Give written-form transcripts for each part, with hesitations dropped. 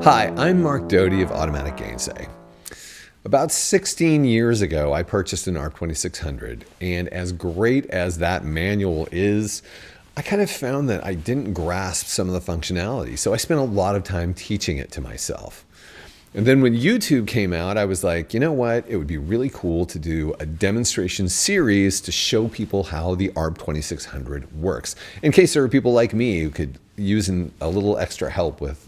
Hi, I'm Mark Doty of Automatic Gainsay. About 16 years ago, I purchased an ARP 2600, and as great as that manual is, I kind of found that I didn't grasp some of the functionality, so I spent a lot of time teaching it to myself. And then when YouTube came out, I was like, you know what? It would be really cool to do a demonstration series to show people how the ARP 2600 works, in case there are people like me who could use a little extra help with,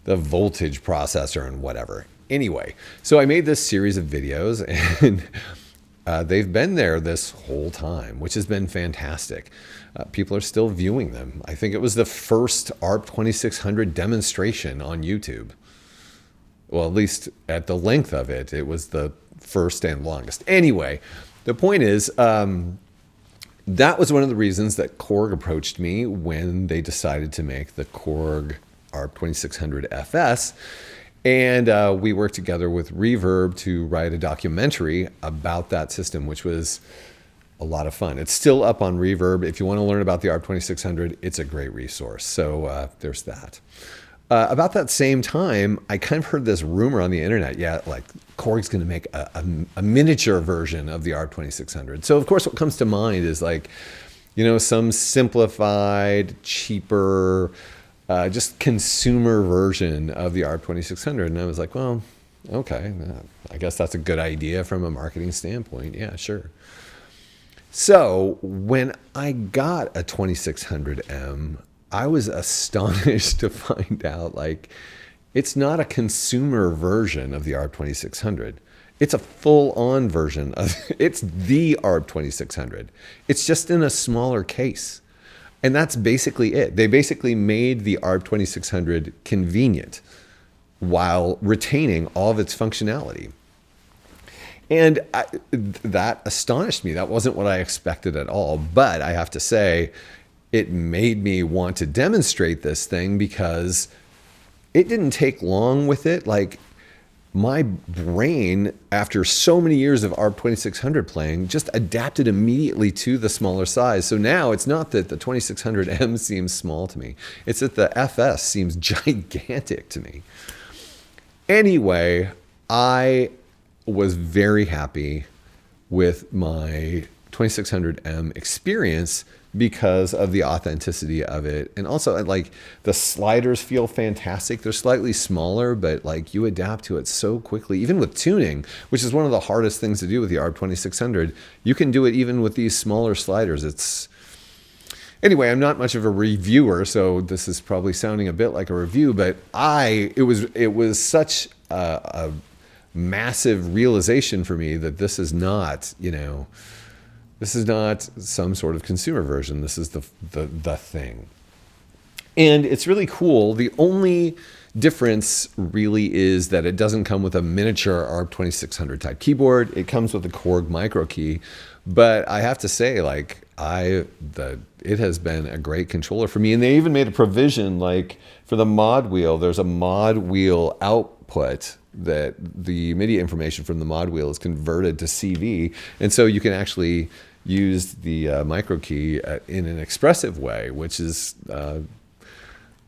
the voltage processor and whatever. Anyway, so I made this series of videos, and they've been there this whole time, which has been fantastic. People are still viewing them. I think it was the first ARP 2600 demonstration on YouTube. Well, at least at the length of it, it was the first and longest. Anyway, the point is, that was one of the reasons that Korg approached me when they decided to make the Korg ARP 2600 FS. And we worked together with Reverb to write a documentary about that system, which was a lot of fun. It's still up on Reverb. If you want to learn about the ARP 2600, it's a great resource. So there's that. About that same time, I kind of heard this rumor on the internet. Yeah, like Korg's going to make a miniature version of the ARP 2600. So of course, what comes to mind is like, some simplified, cheaper, just consumer version of the ARP 2600. And I was like, well, okay, I guess that's a good idea from a marketing standpoint. Yeah, sure. So when I got a 2600M, I was astonished to find out it's not a consumer version of the ARP 2600. It's a full-on version of it's the ARP 2600. It's just in a smaller case. And that's basically it. They basically made the ARP 2600 convenient while retaining all of its functionality. And that astonished me. That wasn't what I expected at all. But I have to say, it made me want to demonstrate this thing because it didn't take long with it. Like, my brain, after so many years of ARP 2600 playing, just adapted immediately to the smaller size. So now it's not that the 2600M seems small to me. It's that the FS seems gigantic to me. Anyway, I was very happy with my 2600M experience because of the authenticity of it. And also, the sliders feel fantastic. They're slightly smaller, but you adapt to it so quickly, even with tuning, which is one of the hardest things to do with the ARP 2600. You can do it even with these smaller sliders. Anyway, I'm not much of a reviewer, so this is probably sounding a bit like a review, but it was such a massive realization for me that this is not, this is not some sort of consumer version. This is the thing. And it's really cool. The only difference really is that it doesn't come with a miniature ARP 2600 type keyboard. It comes with a Korg micro key. But I have to say, it has been a great controller for me. And they even made a provision, for the mod wheel, there's a mod wheel output that the MIDI information from the mod wheel is converted to CV. And so you can actually use the micro key in an expressive way, which is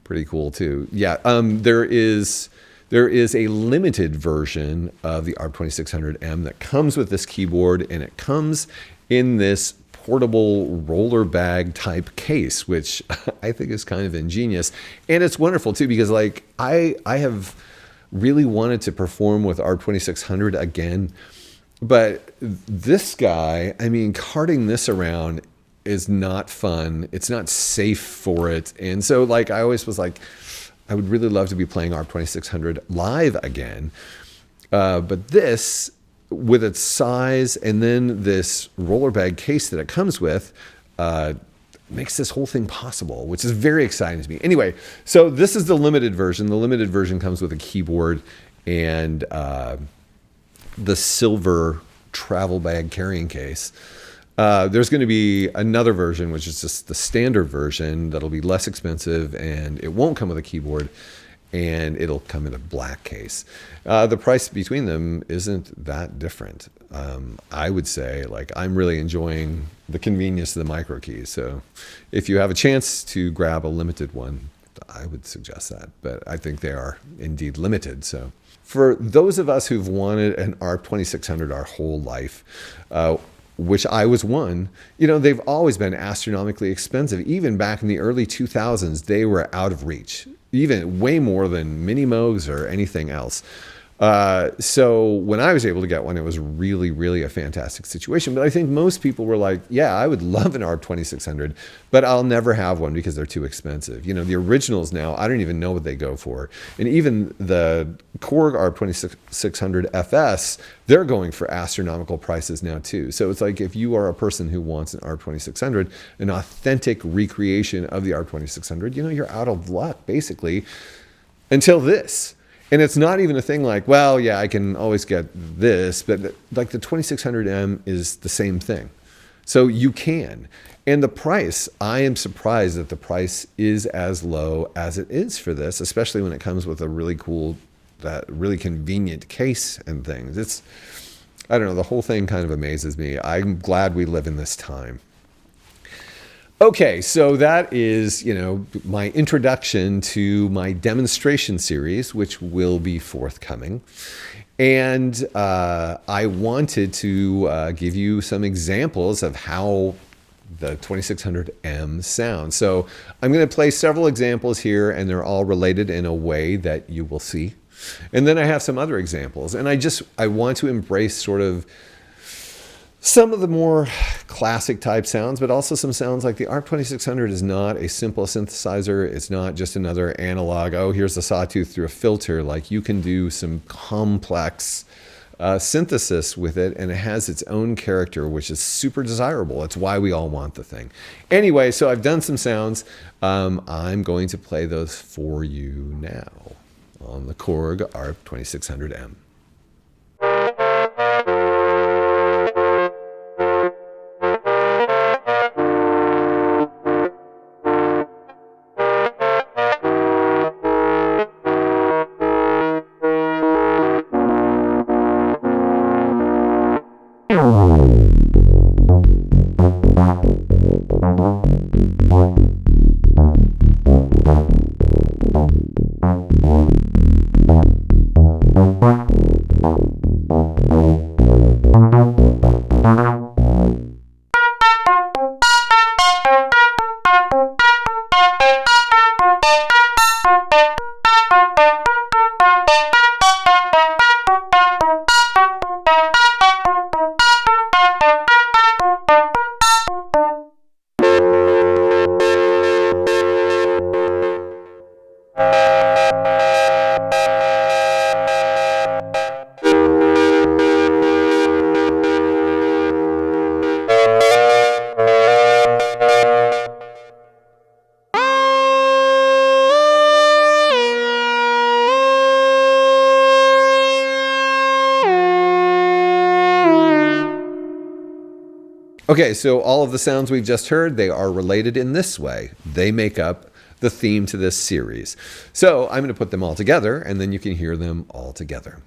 pretty cool too. Yeah, there is a limited version of the ARP 2600M that comes with this keyboard, and it comes in this portable roller bag type case, which I think is kind of ingenious. And it's wonderful too, because I have really wanted to perform with ARP 2600 again. But this guy, carting this around is not fun. It's not safe for it. And so I always was I would really love to be playing ARP 2600 live again. But this, with its size and then this roller bag case that it comes with, makes this whole thing possible, which is very exciting to me. Anyway, so this is the limited version. The limited version comes with a keyboard and the silver travel bag carrying case. There's going to be another version, which is just the standard version that'll be less expensive, and it won't come with a keyboard, and it'll come in a black case. The price between them isn't that different. I would say I'm really enjoying the convenience of the micro keys. So if you have a chance to grab a limited one, I would suggest that, but I think they are indeed limited. So for those of us who've wanted an ARP 2600 our whole life, which I was one, they've always been astronomically expensive. Even back in the early 2000s, they were out of reach, even way more than mini Moogs or anything else. So when I was able to get one, it was really, really a fantastic situation. But I think most people were like, yeah, I would love an ARP 2600, but I'll never have one because they're too expensive. The originals now, I don't even know what they go for. And even the Korg ARP 2600 FS, they're going for astronomical prices now too. So it's like, if you are a person who wants an ARP 2600, an authentic recreation of the ARP 2600, you're out of luck basically until this. And it's not even a thing like, well, yeah, I can always get this, but like the 2600M is the same thing. So you can. And the price, I am surprised that the price is as low as it is for this, especially when it comes with a really cool, that really convenient case and things. I don't know, the whole thing kind of amazes me. I'm glad we live in this time. Okay, so that is, my introduction to my demonstration series, which will be forthcoming. And I wanted to give you some examples of how the 2600M sounds. So I'm going to play several examples here, and they're all related in a way that you will see. And then I have some other examples. And I want to embrace sort of some of the more classic type sounds, but also some sounds like the ARP 2600 is not a simple synthesizer. It's not just another analog, oh, here's a sawtooth through a filter. Like, you can do some complex synthesis with it, and it has its own character, which is super desirable. It's why we all want the thing. Anyway, so I've done some sounds. I'm going to play those for you now on the Korg ARP 2600M. Okay, so all of the sounds we've just heard, they are related in this way. They make up the theme to this series. So I'm going to put them all together, and then you can hear them all together.